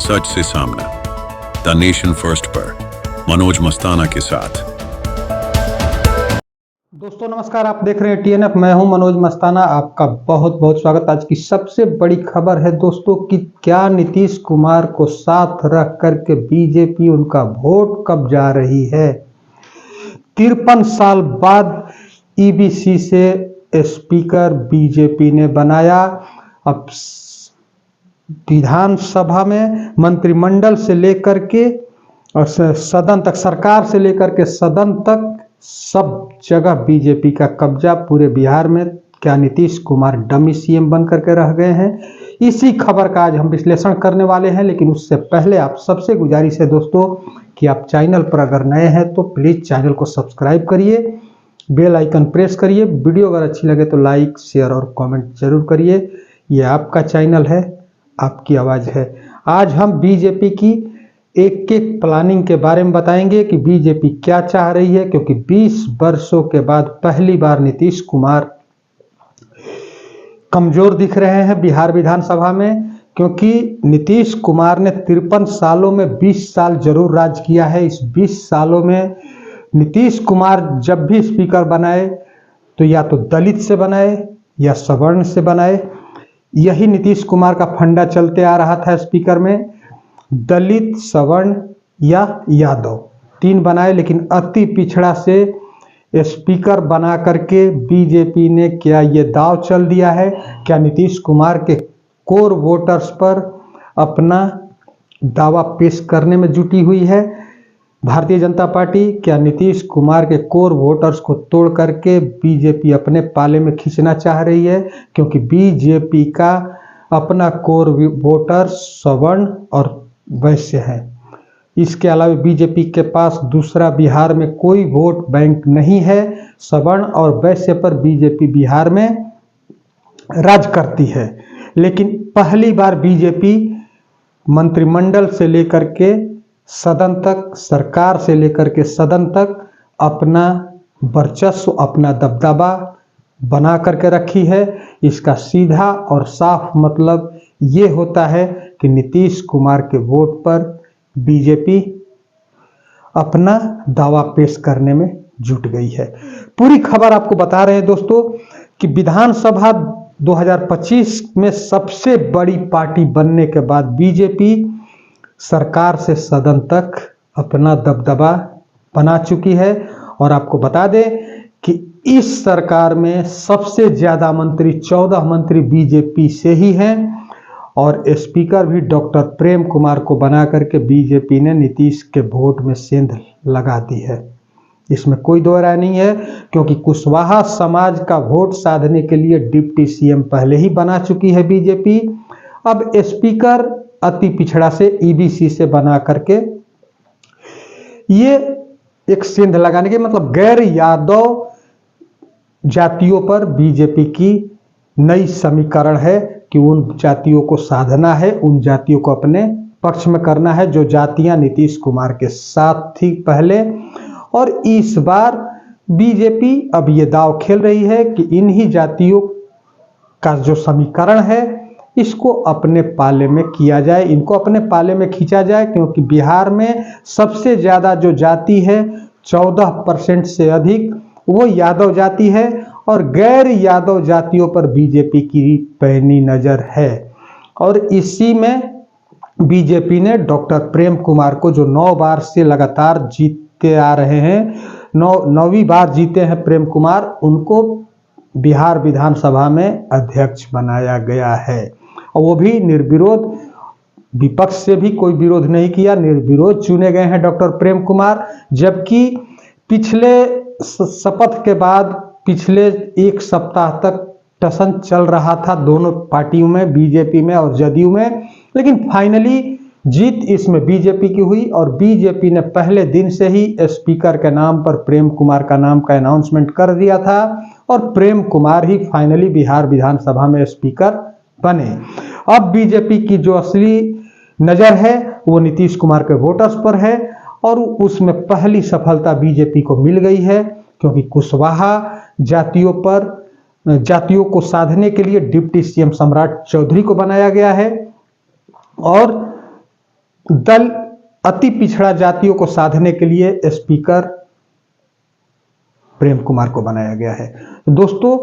सच से सामना, the nation first पर मनोज मस्ताना के साथ। दोस्तों नमस्कार, आप देख रहे हैं टीएनएफ। मैं हूं मनोज मस्ताना, आपका बहुत बहुत स्वागत। आज की सबसे बड़ी खबर है दोस्तों कि क्या नीतीश कुमार को साथ रख करके बीजेपी उनका वोट कब जा रही है। 53 साल बाद ईबीसी से स्पीकर बीजेपी ने बनाया। अब विधानसभा में मंत्रिमंडल से लेकर के और सदन तक, सरकार से लेकर के सदन तक सब जगह बीजेपी का कब्जा पूरे बिहार में। क्या नीतीश कुमार डमी सीएम बन करके रह गए हैं? इसी खबर का आज हम विश्लेषण करने वाले हैं। लेकिन उससे पहले आप सबसे गुजारिश है दोस्तों कि आप चैनल पर अगर नए हैं तो प्लीज़ चैनल को सब्सक्राइब करिए, बेल आइकन प्रेस करिए। वीडियो अगर अच्छी लगे तो लाइक, शेयर और कमेंट जरूर करिए। ये आपका चैनल है, आपकी आवाज़ है। आज हम बीजेपी की एक एक प्लानिंग के बारे में बताएंगे कि बीजेपी क्या चाह रही है, क्योंकि 20 वर्षों के बाद पहली बार नीतीश कुमार कमजोर दिख रहे हैं बिहार विधानसभा में। क्योंकि नीतीश कुमार ने 53 सालों में 20 साल जरूर राज किया है। इस 20 सालों में नीतीश कुमार जब भी स्पीकर बनाए तो या तो दलित से बनाए या सवर्ण से बनाए। यही नीतीश कुमार का फंडा चलते आ रहा था स्पीकर में, दलित, सवर्ण या यादव, 3 बनाए। लेकिन अति पिछड़ा से स्पीकर बना करके बीजेपी ने क्या ये दाव चल दिया है? क्या नीतीश कुमार के कोर वोटर्स पर अपना दावा पेश करने में जुटी हुई है भारतीय जनता पार्टी? क्या नीतीश कुमार के कोर वोटर्स को तोड़ करके बीजेपी अपने पाले में खींचना चाह रही है? क्योंकि बीजेपी का अपना कोर वोटर सवर्ण और वैश्य है। इसके अलावा बीजेपी के पास दूसरा बिहार में कोई वोट बैंक नहीं है। सवर्ण और वैश्य पर बीजेपी बिहार में राज करती है। लेकिन पहली बार बीजेपी मंत्रिमंडल से लेकर के सदन तक, सरकार से लेकर के सदन तक अपना वर्चस्व, अपना दबदबा बना करके रखी है। इसका सीधा और साफ मतलब ये होता है कि नीतीश कुमार के वोट पर बीजेपी अपना दावा पेश करने में जुट गई है। पूरी खबर आपको बता रहे हैं दोस्तों कि विधानसभा 2025 में सबसे बड़ी पार्टी बनने के बाद बीजेपी सरकार से सदन तक अपना दबदबा बना चुकी है। और आपको बता दें कि इस सरकार में सबसे ज्यादा मंत्री, 14 मंत्री बीजेपी से ही हैं। और स्पीकर भी डॉक्टर प्रेम कुमार को बना करके बीजेपी ने नीतीश के वोट में सेंध लगा दी है। इसमें कोई दो राय नहीं है, क्योंकि कुशवाहा समाज का वोट साधने के लिए डिप्टी सीएम पहले ही बना चुकी है बीजेपी। अब स्पीकर अति पिछड़ा से ईबीसी से बना करके ये एक सेंध लगाने के मतलब गैर यादव जातियों पर बीजेपी की नई समीकरण है कि उन जातियों को साधना है, उन जातियों को अपने पक्ष में करना है जो जातियां नीतीश कुमार के साथ थी पहले। और इस बार बीजेपी अब ये दाव खेल रही है कि इन्हीं जातियों का जो समीकरण है इसको अपने पाले में किया जाए, इनको अपने पाले में खींचा जाए। क्योंकि बिहार में सबसे ज्यादा जो जाति है 14% से अधिक वो यादव जाति है। और गैर यादव जातियों पर बीजेपी की पैनी नजर है। और इसी में बीजेपी ने डॉक्टर प्रेम कुमार को, जो 9 बार से लगातार जीतते आ रहे हैं, 9वीं बार जीते हैं प्रेम कुमार, उनको बिहार विधानसभा में अध्यक्ष बनाया गया है। और वो भी निर्विरोध, विपक्ष से भी कोई विरोध नहीं किया, निर्विरोध चुने गए हैं डॉक्टर प्रेम कुमार। जबकि पिछले शपथ के बाद पिछले 1 सप्ताह तक टसन चल रहा था दोनों पार्टियों में, बीजेपी में और जदयू में। लेकिन फाइनली जीत इसमें बीजेपी की हुई और बीजेपी ने पहले दिन से ही स्पीकर के नाम पर प्रेम कुमार का नाम का अनाउंसमेंट कर दिया था। और प्रेम कुमार ही फाइनली बिहार विधानसभा में स्पीकर बने। अब बीजेपी की जो असली नजर है वो नीतीश कुमार के वोटर्स पर है। और उसमें पहली सफलता बीजेपी को मिल गई है, क्योंकि कुशवाहा जातियों को साधने के लिए डिप्टी सीएम सम्राट चौधरी को बनाया गया है। और दल अति पिछड़ा जातियों को साधने के लिए स्पीकर प्रेम कुमार को बनाया गया है। तो दोस्तों,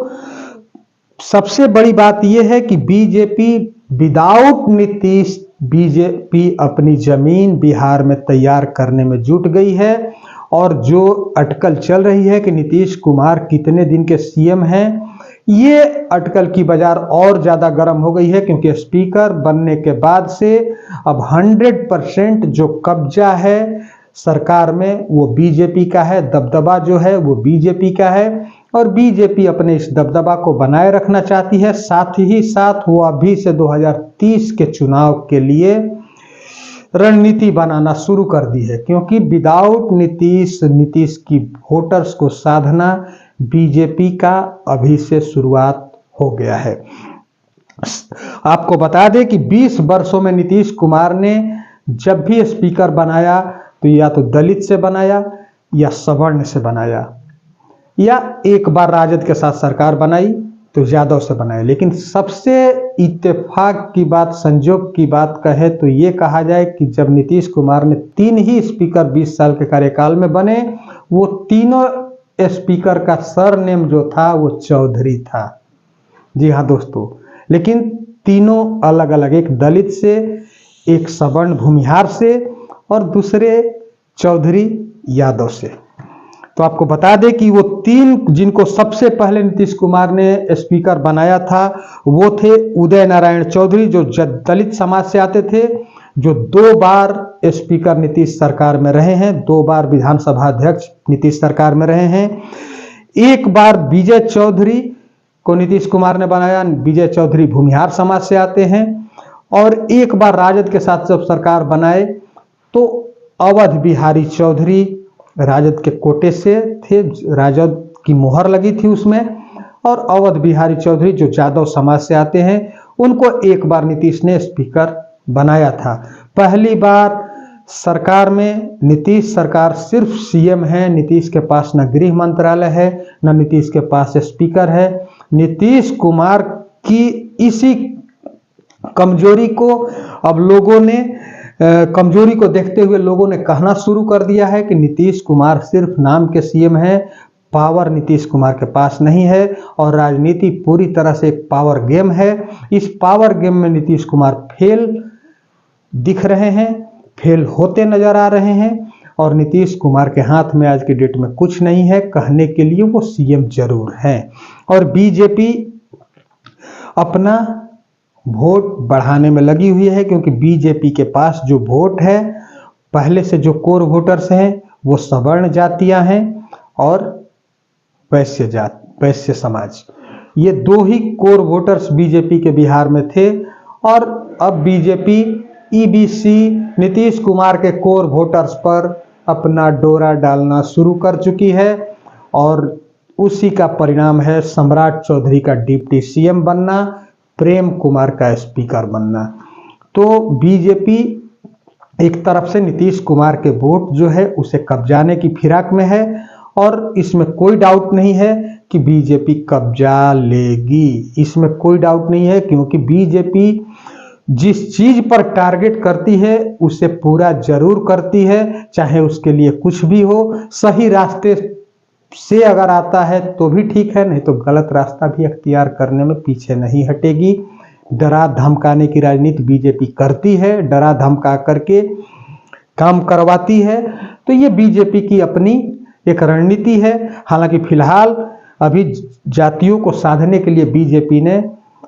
सबसे बड़ी बात यह है कि बीजेपी विदाउट नीतीश, बीजेपी अपनी जमीन बिहार में तैयार करने में जुट गई है। और जो अटकल चल रही है कि नीतीश कुमार कितने दिन के सीएम हैं, ये अटकल की बाजार और ज्यादा गर्म हो गई है, क्योंकि स्पीकर बनने के बाद से अब 100% जो कब्जा है सरकार में वो बीजेपी का है, दबदबा जो है वो बीजेपी का है। और बीजेपी अपने इस दबदबा को बनाए रखना चाहती है। साथ ही साथ वो अभी से 2030 के चुनाव के लिए रणनीति बनाना शुरू कर दी है, क्योंकि विदाउट नीतीश की वोटर्स को साधना बीजेपी का अभी से शुरुआत हो गया है। आपको बता दें कि 20 वर्षों में नीतीश कुमार ने जब भी स्पीकर बनाया तो या तो दलित से बनाया या सवर्ण से बनाया, या एक बार राजद के साथ सरकार बनाई तो यादव से बनाया। लेकिन सबसे इत्तेफाक की बात, संजोग की बात कहे तो ये कहा जाए कि जब नीतीश कुमार ने 3 ही स्पीकर 20 साल के कार्यकाल में बने, वो तीनों स्पीकर का सरनेम जो था वो चौधरी था। जी हाँ दोस्तों, लेकिन तीनों अलग अलग, एक दलित से, एक सवर्ण भूमिहार से और दूसरे चौधरी यादव से। तो आपको बता दें कि वो 3 जिनको सबसे पहले नीतीश कुमार ने स्पीकर बनाया था वो थे उदय नारायण चौधरी, जो दलित समाज से आते थे, जो 2 बार स्पीकर नीतीश सरकार में रहे हैं, 2 बार विधानसभा अध्यक्ष नीतीश सरकार में रहे हैं। एक बार विजय चौधरी को नीतीश कुमार ने बनाया, विजय चौधरी भूमिहार समाज से आते हैं। और एक बार राजद के साथ जब सरकार बनाए तो अवध बिहारी चौधरी राजद के कोटे से थे, राजद की मोहर लगी थी उसमें। और अवध बिहारी चौधरी जो यादव समाज से आते हैं, उनको एक बार नीतीश ने स्पीकर बनाया था। पहली बार सरकार में नीतीश सरकार सिर्फ सीएम है, नीतीश के पास न गृह मंत्रालय है, न नीतीश के पास स्पीकर है। नीतीश कुमार की इसी कमजोरी को अब लोगों ने कमजोरी को देखते हुए लोगों ने कहना शुरू कर दिया है कि नीतीश कुमार सिर्फ नाम के सीएम है, पावर नीतीश कुमार के पास नहीं है। और राजनीति पूरी तरह से एक पावर गेम है। इस पावर गेम में नीतीश कुमार फेल दिख रहे हैं, फेल होते नजर आ रहे हैं। और नीतीश कुमार के हाथ में आज की डेट में कुछ नहीं है, कहने के लिए वो सीएम जरूर हैं। और बीजेपी अपना वोट बढ़ाने में लगी हुई है, क्योंकि बीजेपी के पास जो वोट है, पहले से जो कोर वोटर्स हैं वो सवर्ण जातियां हैं और वैश्य समाज। ये 2 ही कोर वोटर्स बीजेपी के बिहार में थे। और अब बीजेपी ईबीसी नीतीश कुमार के कोर वोटर्स पर अपना डोरा डालना शुरू कर चुकी है। और उसी का परिणाम है सम्राट चौधरी का डिप्टी सीएम बनना, प्रेम कुमार का स्पीकर बनना। तो बीजेपी एक तरफ से नीतीश कुमार के वोट जो है उसे कब्जाने की फिराक में है। और इसमें कोई डाउट नहीं है कि बीजेपी कब्जा लेगी, इसमें कोई डाउट नहीं है, क्योंकि बीजेपी जिस चीज पर टारगेट करती है उसे पूरा जरूर करती है, चाहे उसके लिए कुछ भी हो। सही रास्ते से अगर आता है तो भी ठीक है, नहीं तो गलत रास्ता भी अख्तियार करने में पीछे नहीं हटेगी। डरा धमकाने की राजनीति बीजेपी करती है, डरा धमका करके काम करवाती है। तो ये बीजेपी की अपनी एक रणनीति है। हालांकि फिलहाल अभी जातियों को साधने के लिए बीजेपी ने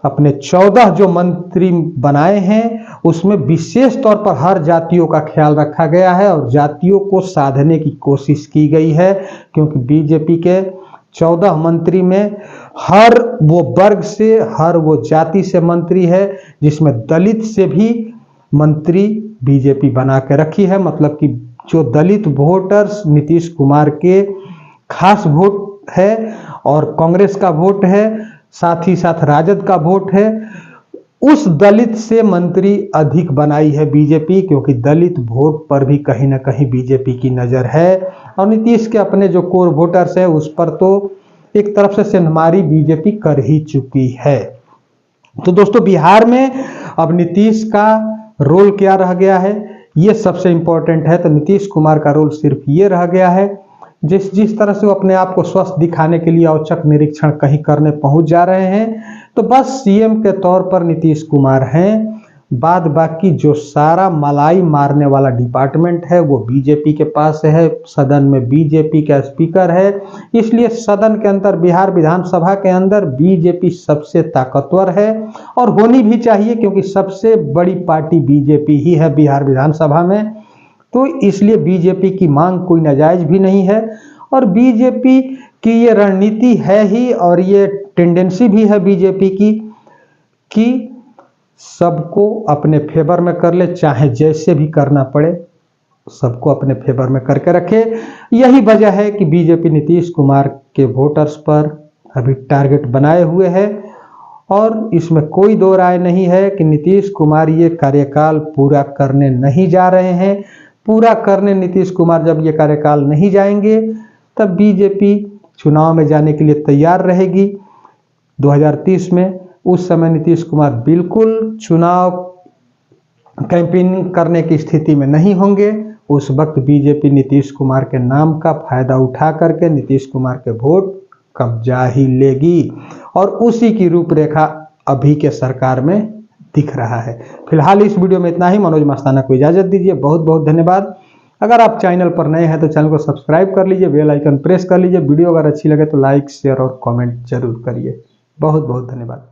अपने 14 जो मंत्री बनाए हैं उसमें विशेष तौर पर हर जातियों का ख्याल रखा गया है और जातियों को साधने की कोशिश की गई है, क्योंकि बीजेपी के 14 मंत्री में हर वो वर्ग से, हर वो जाति से मंत्री है, जिसमें दलित से भी मंत्री बीजेपी बना के रखी है। मतलब कि जो दलित वोटर्स नीतीश कुमार के खास वोट है और कांग्रेस का वोट है, साथ ही साथ राजद का वोट है, उस दलित से मंत्री अधिक बनाई है बीजेपी, क्योंकि दलित वोट पर भी कहीं ना कहीं बीजेपी की नजर है। और नीतीश के अपने जो कोर वोटर्स है उस पर तो एक तरफ से सेंधमारी बीजेपी कर ही चुकी है। तो दोस्तों, बिहार में अब नीतीश का रोल क्या रह गया है ये सबसे इम्पोर्टेंट है। तो नीतीश कुमार का रोल सिर्फ ये रह गया है, जिस तरह से वो अपने आप को स्वस्थ दिखाने के लिए औचक निरीक्षण कहीं करने पहुंच जा रहे हैं, तो बस सीएम के तौर पर नीतीश कुमार हैं। बाद बाकी जो सारा मलाई मारने वाला डिपार्टमेंट है वो बीजेपी के पास है। सदन में बीजेपी का स्पीकर है, इसलिए सदन के अंदर, बिहार विधानसभा के अंदर बीजेपी सबसे ताकतवर है और होनी भी चाहिए, क्योंकि सबसे बड़ी पार्टी बीजेपी ही है बिहार विधानसभा में। तो इसलिए बीजेपी की मांग कोई नाजायज भी नहीं है और बीजेपी की ये रणनीति है ही और ये टेंडेंसी भी है बीजेपी की कि सबको अपने फेवर में कर ले, चाहे जैसे भी करना पड़े, सबको अपने फेवर में करके रखे। यही वजह है कि बीजेपी नीतीश कुमार के वोटर्स पर अभी टारगेट बनाए हुए है और इसमें कोई दो राय नहीं है कि नीतीश कुमार ये कार्यकाल पूरा करने नहीं जा रहे हैं। पूरा करने नीतीश कुमार जब ये कार्यकाल नहीं जाएंगे, तब बीजेपी चुनाव में जाने के लिए तैयार रहेगी 2030 में। उस समय नीतीश कुमार बिल्कुल चुनाव कैंपेनिंग करने की स्थिति में नहीं होंगे। उस वक्त बीजेपी नीतीश कुमार के नाम का फायदा उठा करके नीतीश कुमार के वोट कब्जा ही लेगी और उसी की रूपरेखा अभी के सरकार में दिख रहा है। फिलहाल इस वीडियो में इतना ही। मनोज मस्ताना को इजाजत दीजिए। बहुत बहुत धन्यवाद। अगर आप चैनल पर नए हैं तो चैनल को सब्सक्राइब कर लीजिए, बेल आइकन प्रेस कर लीजिए। वीडियो अगर अच्छी लगे तो लाइक, शेयर और कमेंट जरूर करिए। बहुत बहुत धन्यवाद।